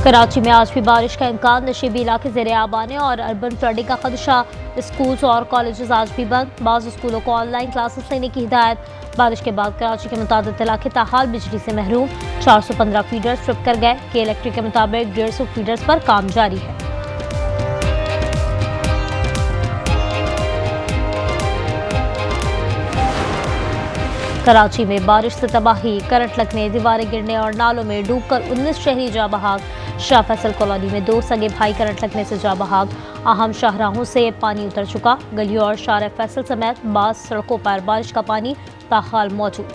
कराची में आज भी बारिश का इम्कान, नशीबी इलाके ज़ेरे आब आने और अर्बन फ्लडिंग का खदशा। स्कूल्स और कॉलेजेस आज भी बंद, बाज़ स्कूलों को ऑनलाइन क्लासेस लेने की हिदायत। बारिश के बाद कराची के मुताबिक इलाके ताहाल बिजली से महरूम, 415 फीडर्स ट्रिप कर गए। के इलेक्ट्रिक के मुताबिक 150 फीडर्स पर काम जारी है। कराची में बारिश से तबाही, करंट लगने, दीवारें गिरने और नालों में डूबकर 19 शहरी जा बहाक। शाह फैसल कॉलोनी में 2 सगे भाई करंट लगने से जा बहाक। अहम शाहराहों से पानी उतर चुका। गलियों और शार फैसल समेत बाज़ सड़कों पर बारिश का पानी ताहाल मौजूद।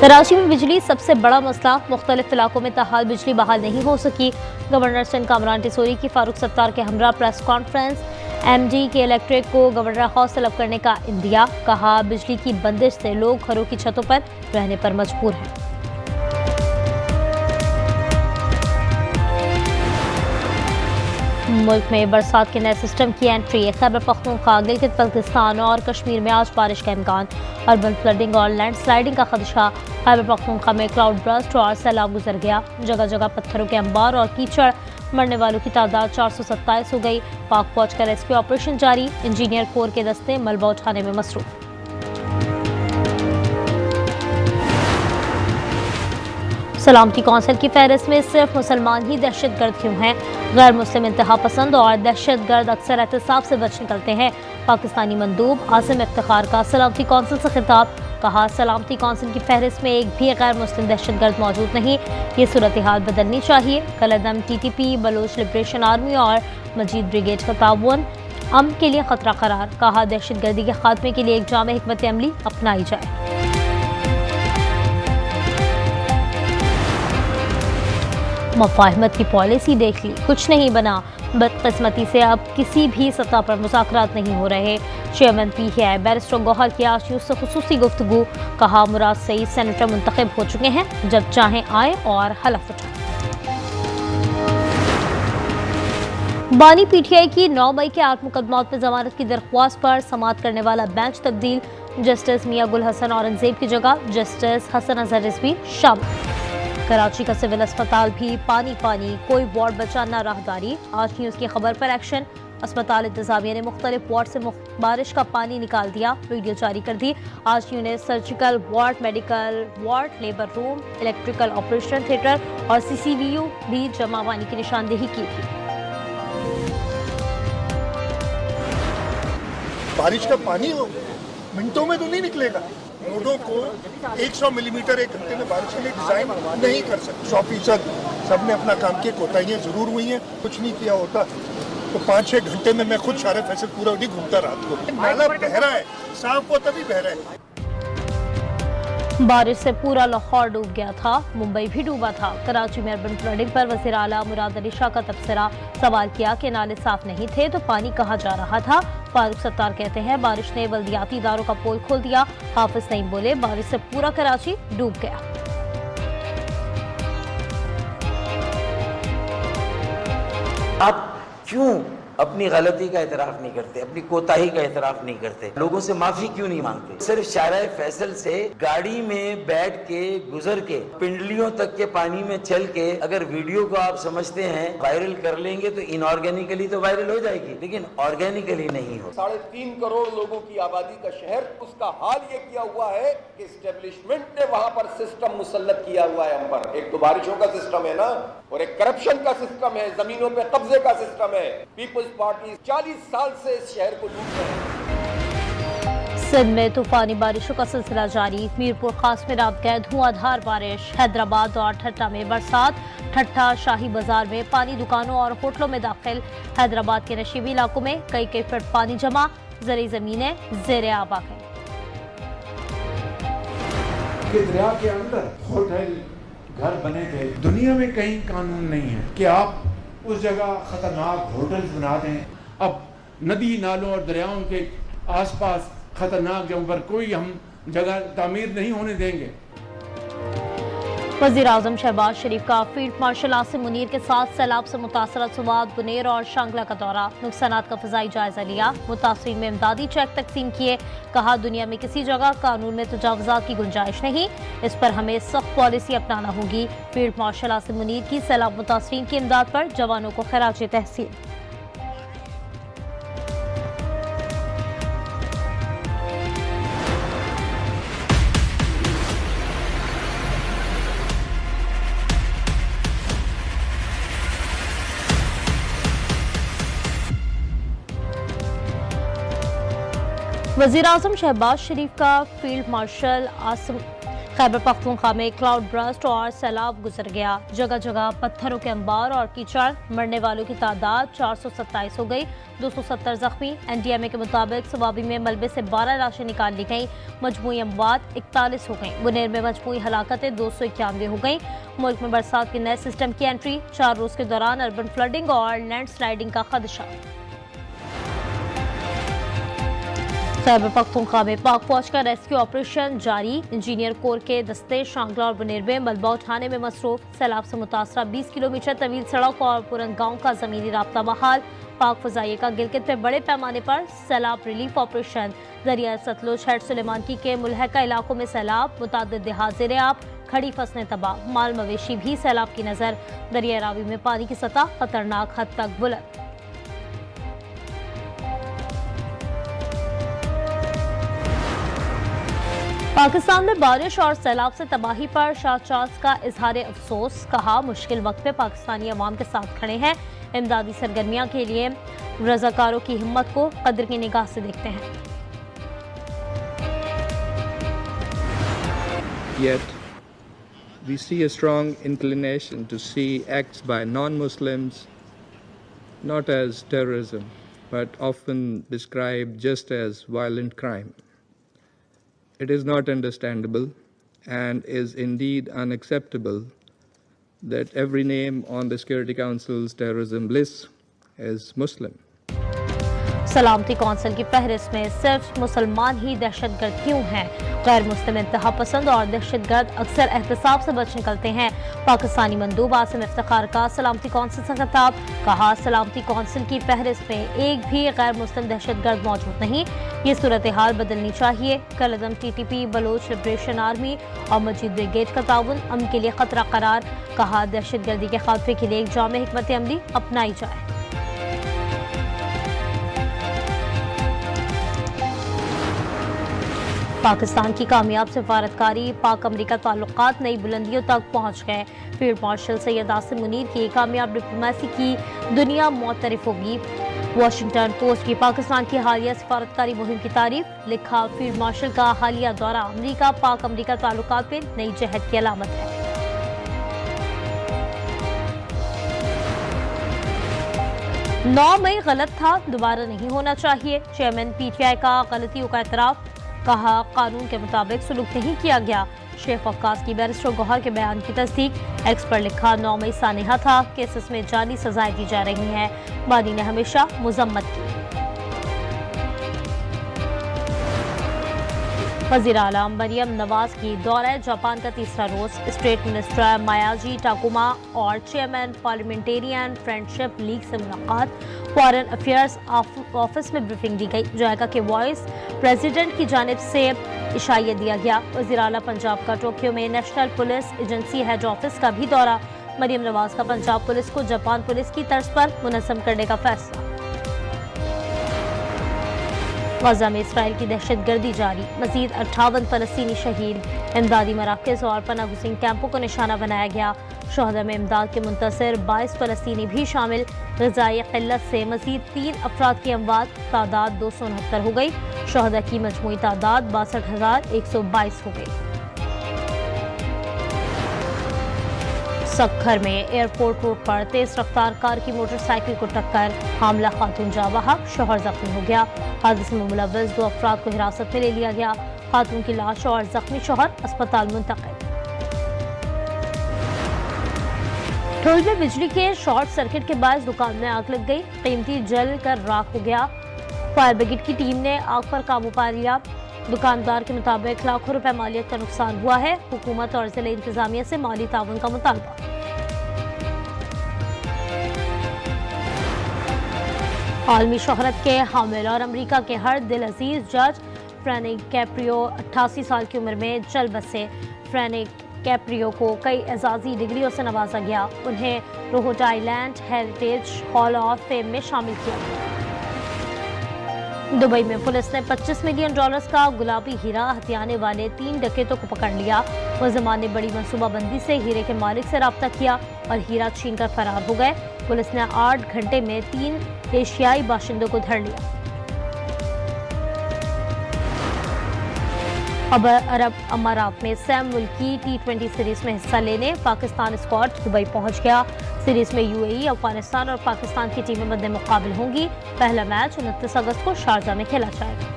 कराची में बिजली सबसे बड़ा मसला, मुख्तलिफ इलाकों में ताहाल बिजली बहाल नहीं हो सकी। गवर्नर सिंध कामरान टिसोरी की फारूक सत्तार के हमरा प्रेस कॉन्फ्रेंस। एमडी के इलेक्ट्रिक को गवर्नर हाउस तलब करने का इंदिया, कहा बिजली की बंदिश से लोग घरों की छतों पर रहने पर मजबूर हैं। मुल्क में बरसात के नए सिस्टम की एंट्री। खैबर पख्तूनख्वा, गिलगित बल्तिस्तान और कश्मीर में आज बारिश का इम्कान। अर्बन फ्लडिंग और लैंड स्लाइडिंग का खदशा। खैबर पख्तूनख्वा में क्लाउड बर्स्ट और सैलाब गुजर गया। जगह जगह पत्थरों के अंबार और कीचड़। मरने वालों की तादाद 427 हो गई। पाक फौज का रेस्क्यू ऑपरेशन जारी। इंजीनियर कोर के दस्ते मलबा उठाने में मसरूफ। सलामती कौंसिल की फहरिस्त में सिर्फ मुसलमान ही दहशतगर्द क्यों हैं? गैर मुस्लिम इंतहा पसंद और दहशतगर्द अक्सर एहतसाब से बच निकलते हैं। पाकिस्तानी मंदूब आसिम इफ्तिखार का सलामती कौंसिल से खिताब। कहा सलामती कौंसिल की फहरिस्त में एक भी गैर मुस्लिम दहशतगर्द मौजूद नहीं। ये सूरत हाल बदलनी चाहिए। कलदम TTP, बलोच लिबरेशन आर्मी और मजीद ब्रिगेड का ताउन अमन के लिए खतरा करार। कहा दहशतगर्दी के खात्मे के लिए एक जामे हिकमत अमली अपनाई जाए। मुफाहमत की पॉलिसी देख ली, कुछ नहीं बना। बदकिस्मती से अब किसी भी सतह पर मुज़ाकरात नहीं हो रहे। चेयरमैन PTI बैरिस्टर गौहर की आज न्यूज़ से खुसूसी गुफ्तगू। कहा मुराद सईद सेनेटर मुंतखब हो चुके हैं, जब चाहें आए और हलफ उठाएं। बानी PTI की 9 मई के 8 मुकदमात में जमानत की दरख्वास्त पर समाअत करने वाला बेंच तब्दील। जस्टिस मियां गुल हसन औरंगजेब की जगह जस्टिस हसन अजहर रिजवी शामिल। कराची का सिविल अस्पताल भी पानी पानी, कोई वार्ड बचा न राहदारी। आज न्यूज़ की खबर पर एक्शन। अस्पताल इंतजामिया ने मुख्तलिफ वार्ड से बारिश का पानी निकाल दिया, वीडियो जारी कर दी। आज न्यूज़ ने surgical ward, medical ward, labour room, electrical operation theatre और CCVU भी जमा पानी की निशानदेही की थी। बारिश का पानी मिनटों में तो नहीं निकलेगा। रोडों को 100 मिलीमीटर 1 घंटे में बारिश के लिए डिजाइन नहीं कर सकते। 100% सबने अपना काम किया, कोताहियां जरूर हुई हैं। कुछ नहीं किया होता तो 5-6 घंटे में मैं खुद शारे फैसल पूरा नहीं घूमता रात को। नाला बह रहा है, साफ वो तभी बह रहा है। बारिश से पूरा लाहौर डूब गया था, मुंबई भी डूबा था। कराची में अर्बन फ्लडिंग पर वज़ीर आला मुराद अली शाह का तबसरा। सवाल किया कि नाले साफ नहीं थे तो पानी कहाँ जा रहा था। फारूक सत्तार कहते हैं बारिश ने बल्दियाती इदारों का पोल खोल दिया। हाफिज नईम बोले बारिश से पूरा कराची डूब गया। आप क्यों अपनी गलती का एतराफ़ नहीं करते, अपनी कोताही का एतराफ़ नहीं करते? लोगों से माफी क्यों नहीं मांगते? सिर्फ शाराए फैसल से गाड़ी में बैठ के गुजर के पिंडलियों तक के पानी में चल के अगर वीडियो को आप समझते हैं वायरल कर लेंगे तो इनऑर्गेनिकली तो वायरल हो जाएगी, लेकिन ऑर्गेनिकली नहीं हो। 3.5 करोड़ लोगों की आबादी का शहर, उसका हाल ये किया हुआ है कि एस्टेब्लिशमेंट ने वहां पर सिस्टम मुसल्लत किया हुआ है हम पर। एक तो बारिशों का सिस्टम है ना, और एक करप्शन का सिस्टम है, जमीनों पे कब्जे का सिस्टम है। पीपल्स पार्टी 40 साल से इस शहर को लूट रहे हैं। सिंध में तूफानी बारिशों का सिलसिला जारी। मीरपुर खास में रात गए धुआंधार बारिश। हैदराबाद और ठट्टा में बरसात। ठट्टा शाही बाजार में पानी दुकानों और होटलों में दाखिल। हैदराबाद के नशीबी इलाकों में कई फुट पानी जमा। जरी जमीनें ज़ेरे आब आ गई। दरिया के अंदर होटल घर बने थे। दुनिया में कहीं कानून नहीं है कि आप उस जगह खतरनाक होटल्स बना दें। अब नदी नालों और दरियाओं के आसपास खतरनाक जगहों पर कोई हम जगह तामीर नहीं होने देंगे। वज़ीर आज़म शहबाज शरीफ का फील्ड मार्शल आसिम मुनीर के साथ सैलाब से मुतासरा सुवाद, बुनेर और शांगला का दौरा, नुकसानात का फ़ज़ाई जायजा लिया, मुतासरीन में इमदादी चेक तकसीम किए। कहा दुनिया में किसी जगह कानून में तजावुज़ात की गुंजाइश नहीं, इस पर हमें सख्त पॉलिसी अपनाना होगी। फील्ड मार्शल आसिम मुनीर की सैलाब मुतासरीन की इमदाद पर जवानों को खराज तहसीन। वज़ीर आज़म शहबाज शरीफ का फील्ड मार्शल आसिम खैबर पख्तूनख्वा में क्लाउड ब्रस्ट और सैलाब गुजर गया। जगह जगह पत्थरों के अंबार और कीचड़, मरने वालों की तादाद 427 हो गई, 270 जख्मी। NDMA के मुताबिक सवाबी में मलबे से 12 लाशें निकाल ली गईं, मजमूई अमवात 41 हो गईं। बुनेर में मजमूई हलाकतें 291 हो गईं। मुल्क में बरसात के नए सिस्टम की एंट्री, 4 रोज के दौरान अर्बन फ्लडिंग और लैंड स्लाइडिंग का खदशा। खैबर पख्तूनख्वा में पाक फौज का रेस्क्यू ऑपरेशन जारी, इंजीनियर कोर के दस्ते शांगला और बुनेर में मलबा उठाने में मसरूफ। सैलाब से मुतासरा 20 किलोमीटर तवील सड़क और पुरन गाँव का जमीनी राब्ता बहाल। पाक फजाइये का गिलगित में बड़े पैमाने पर सैलाब रिलीफ ऑपरेशन। दरिया सतलुज हेड सुलेमानकी के मुलहका इलाकों में सैलाब, मुतादिद देहात ज़ेर-ए-आब, खड़ी फसलें तबाह, माल मवेशी भी सैलाब की नजर। दरिया रावी में पानी की सतह खतरनाक हद तक बुलंद। पाकिस्तान में बारिश और सैलाब से तबाही पर शाह चार्ल्स का इजहार अफसोस। कहा मुश्किल वक्त पे पाकिस्तानी अवाम के साथ खड़े हैं। इमदादी सरगर्मियां के लिए रजाकारों की हिम्मत को कदर की निगाह से देखते हैं। Yet, we see a strong inclination to see acts by non-Muslims not as terrorism, but often described just as violent crime. It is not understandable and is indeed unacceptable that every name on the Security Council's terrorism list is Muslim. सलामती council की फहरिस्त में सिर्फ मुसलमान ही दहशतगर्द क्यों हैं? गैर मुस्लिम इंतहा पसंद और दहशतगर्द अक्सर एहतसाब से बच निकलते हैं। पाकिस्तानी मंदूब आसिम इफ्तिखार का सलामती कौंसिल से खिताब। कहा सलामती कौंसिल की फहरिस्त में एक भी गैर मुस्लिम दहशतगर्द मौजूद नहीं, ये सूरत हाल बदलनी चाहिए। कलअदम TTP, बलोच लिबरेशन आर्मी और मजीद ब्रिगेड का ताउन अमन के लिए खतरा करार। कहा दहशतगर्दी के खात्मे के लिए एक जामे हिकमत अमली अपनाई जाए। पाकिस्तान की कामयाब सिफारतकारी, पाक अमरीका ताल्लुकात नई बुलंदियों तक पहुँच गए। फील्ड मार्शल सैयद आसिम मुनीर की कामयाब डिप्लोमेसी की दुनिया मुतरफ होगी। वाशिंगटन पोस्ट की पाकिस्तान की हालिया सिफारतकारी मुहिम की तारीफ। लिखा फील्ड मार्शल का हालिया दौरा अमरीका पाक अमरीका ताल्लुकात में नई जहद की अलामत है। 9 मई गलत था, दोबारा नहीं होना चाहिए। चेयरमैन PTI का गलतियों का एतराफ। कहा कानून के मुताबिक सुलूक नहीं किया गया। शेख वक्कास की बैरिस्टर गौहर के बयान की तस्दीक। एक्स पर लिखा 9 मई सानिहा था, केसेस में जाली सजाएं दी जा रही हैं। बानी ने हमेशा मुजम्मत की। वज़ीर आला मरियम नवाज की दौरा जापान का तीसरा रोज। स्टेट मिनिस्टर मायाजी टाकुमा और चेयरमैन पार्लियामेंटेरियन फ्रेंडशिप लीग से मुलाकात। फॉरेन अफेयर्स ऑफिस में ब्रीफिंग दी गई। जायका के वॉइस प्रेसिडेंट की जानिब से इशारा दिया गया। वज़ीर आला पंजाब का टोक्यो में national police agency head office का भी दौरा। मरियम नवाज का पंजाब पुलिस को जापान पुलिस की तर्ज पर मुनज़्ज़म करने का फैसला। गजा में इसराइल की दहशतगर्दी जारी। मजीद 58 फलस्तीनी शहीद। इमदादी मराकज़ और पनाह गुज़ीन कैंपों को निशाना बनाया गया। शहदा में इमदाद के मुंतज़िर 22 फलस्तीनी भी शामिल। ग़िज़ाई क़िल्लत से मजीद 3 अफराद की अमवात, तादाद 269 हो गई। शहदा की मजमूई तादाद 62,122 हो गई। सक्खर में एयरपोर्ट रोड पर तेज रफ्तार कार की मोटरसाइकिल को टक्कर। हामला खातून जाँ बहक, शौहर जख्मी हो गया। हादसे में मुलव्वस 2 अफराद को हिरासत में ले लिया गया। खातून की लाश और जख्मी शौहर अस्पताल मुंतकिल। ठुल में बिजली के शॉर्ट सर्किट के बाद दुकान में आग लग गई। कीमती जल कर राख हो गया। फायर ब्रिगेड की टीम ने आग पर काबू पा लिया। दुकानदार के मुताबिक लाखों रुपए मालियत का नुकसान हुआ है। हुकूमत और जिले इंतजामिया से माली ताउन का मुतालबा। आलमी शोहरत के हामिल और अमरीका के हर दिल अजीज जज फ्रैंक कैप्रियो 88 साल की उम्र में चल बसे। फ्रैंक कैप्रियो को कई एजाजी डिग्रियों से नवाजा गया। उन्हें Rhode Island heritage hall of fame में शामिल किया। दुबई में पुलिस ने $25 मिलियन का गुलाबी हीरा हथियाने वाले 3 डकैतों को पकड़ लिया। मुलजिमान ने बड़ी मंसूबाबंदी से हीरे के मालिक से रब्ता किया और हीरा छीन कर फरार हो गए। पुलिस ने 8 घंटे में 3 एशियाई बाशिंदों को धर लिया। अब अरब अमारात में सैम मुल्की T20 सीरीज में हिस्सा लेने पाकिस्तान स्क्वाड दुबई पहुंच गया। सीरीज में UAE, अफगानिस्तान और पाकिस्तान की टीमें मद्दे मुकाबिल होंगी। पहला मैच 29 अगस्त को शारजा में खेला जाएगा।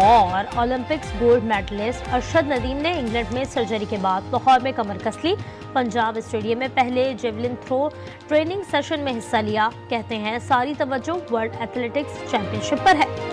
और Olympics gold medallist Arshad Nadeem ने इंग्लैंड में सर्जरी के बाद लाहौर में कमर कस ली। पंजाब स्टेडियम में पहले जेवलिन थ्रो ट्रेनिंग सेशन में हिस्सा लिया। कहते हैं सारी तवज्जो वर्ल्ड एथलेटिक्स चैंपियनशिप पर है।